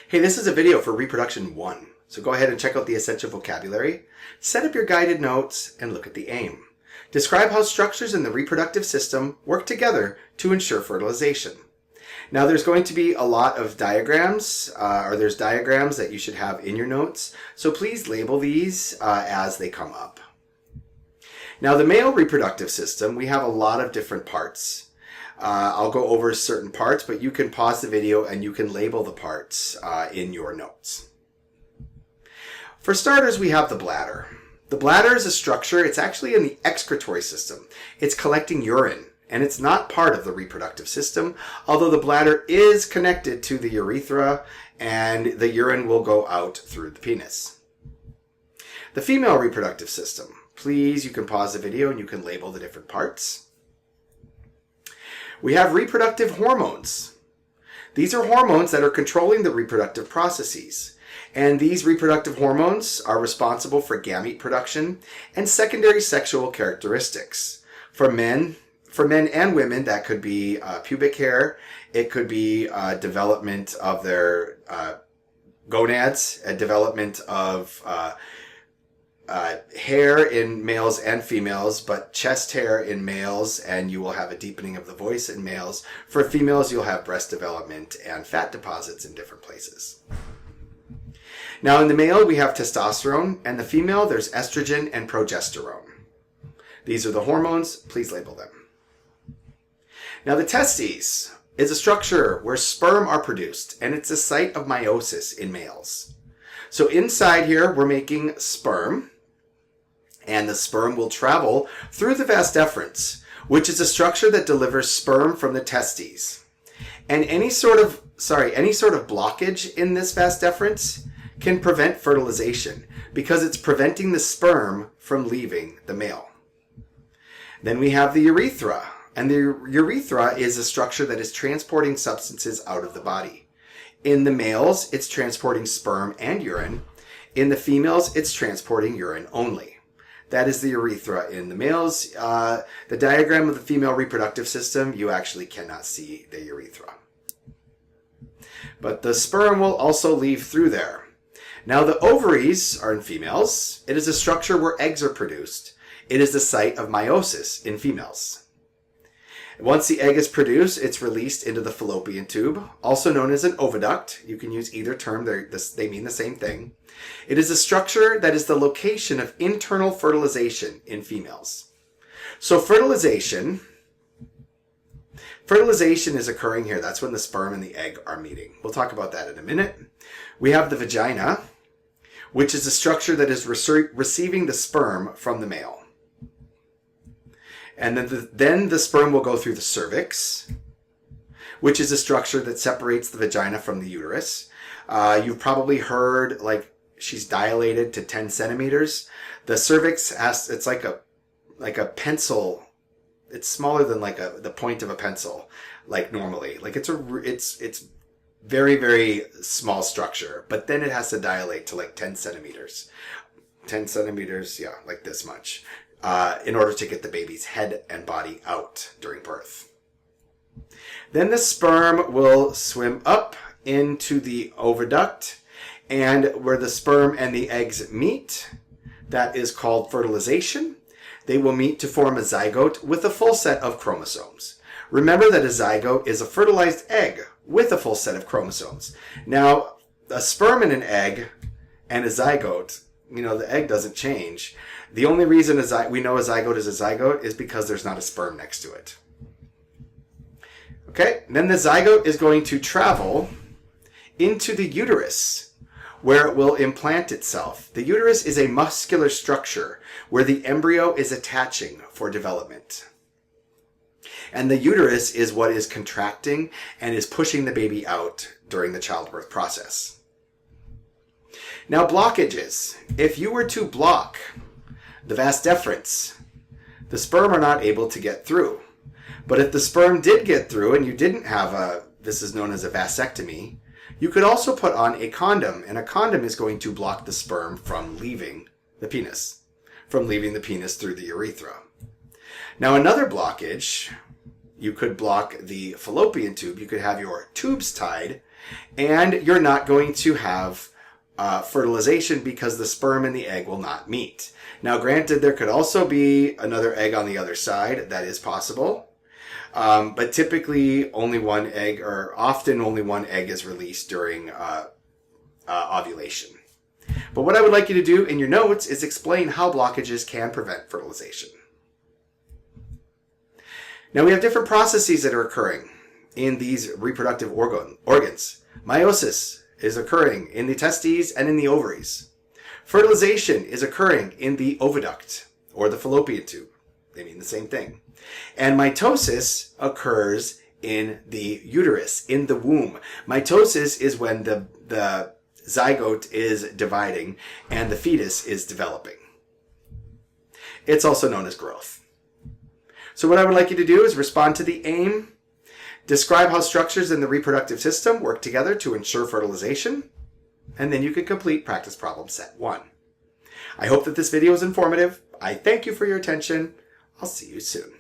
Hey, this is a video for Reproduction 1, so go ahead and check out the essential vocabulary, set up your guided notes, and look at the aim. Describe how structures in the reproductive system work together to ensure fertilization. Now there's going to be a lot of diagrams, there's diagrams that you should have in your notes, so please label these as they come up. Now the male reproductive system, we have a lot of different parts. I'll go over certain parts, but you can pause the video and you can label the parts in your notes. For starters, we have the bladder. The bladder is a structure, it's actually in the excretory system. It's collecting urine, and it's not part of the reproductive system, although the bladder is connected to the urethra, and the urine will go out through the penis. The female reproductive system. Please, you can pause the video and you can label the different parts. We have reproductive hormones. These are hormones that are controlling the reproductive processes. And these reproductive hormones are responsible for gamete production and secondary sexual characteristics. For men and women, that could be pubic hair. It could be development of their gonads, a development of hair in males and females, but chest hair in males, and you will have a deepening of the voice in males. For females, you'll have breast development and fat deposits in different places. Now in the male, we have testosterone, and the female, there's estrogen and progesterone. These are the hormones. Please label them. Now the testes is a structure where sperm are produced, and it's a site of meiosis in males. So inside here, we're making sperm, and the sperm will travel through the vas deferens, which is a structure that delivers sperm from the testes. And any sort of blockage in this vas deferens can prevent fertilization because it's preventing the sperm from leaving the male. Then we have the urethra, and the urethra is a structure that is transporting substances out of the body. In the males, it's transporting sperm and urine. In the females, it's transporting urine only. That is the urethra in the males. The diagram of the female reproductive system, you actually cannot see the urethra. But the sperm will also leave through there. Now the ovaries are in females. It is a structure where eggs are produced. It is the site of meiosis in females. Once the egg is produced, it's released into the fallopian tube, also known as an oviduct. You can use either term, they mean the same thing. It is a structure that is the location of internal fertilization in females. So fertilization is occurring here. That's when the sperm and the egg are meeting. We'll talk about that in a minute. We have the vagina, which is a structure that is receiving the sperm from the male. And then the sperm will go through the cervix, which is a structure that separates the vagina from the uterus. You've probably heard, like, she's dilated to 10 centimeters. The cervix it's like a pencil. It's smaller than the point of a pencil, like normally. Like it's very, very small structure, but then it has to dilate to like 10 centimeters. 10 centimeters, yeah, like this much. In order to get the baby's head and body out during birth. Then the sperm will swim up into the oviduct, and where the sperm and the eggs meet, that is called fertilization. They will meet to form a zygote with a full set of chromosomes. Remember that a zygote is a fertilized egg with a full set of chromosomes. Now, a sperm and an egg and a zygote, the egg doesn't change. The only reason we know a zygote is a zygote is because there's not a sperm next to it. Okay, then the zygote is going to travel into the uterus, where it will implant itself. The uterus is a muscular structure where the embryo is attaching for development. And the uterus is what is contracting and is pushing the baby out during the childbirth process. Now blockages. If you were to block the vas deferens, the sperm are not able to get through. But if the sperm did get through and you didn't have this is known as a vasectomy, you could also put on a condom, and a condom is going to block the sperm from leaving the penis through the urethra. Now another blockage, you could block the fallopian tube. You could have your tubes tied And you're not going to have fertilization because the sperm and the egg will not meet. Now, granted, there could also be another egg on the other side. That is possible. But typically only one egg, or often only one egg, is released during ovulation. But what I would like you to do in your notes is explain how blockages can prevent fertilization. Now, we have different processes that are occurring in these reproductive organs. Meiosis is occurring in the testes and in the ovaries. Fertilization is occurring in the oviduct or the fallopian tube. They mean the same thing. And mitosis occurs in the uterus, in the womb. Mitosis is when the zygote is dividing and the fetus is developing. It's also known as growth. So what I would like you to do is respond to the aim, describe how structures in the reproductive system work together to ensure fertilization, and then you can complete practice problem set 1. I hope that this video was informative. I thank you for your attention. I'll see you soon.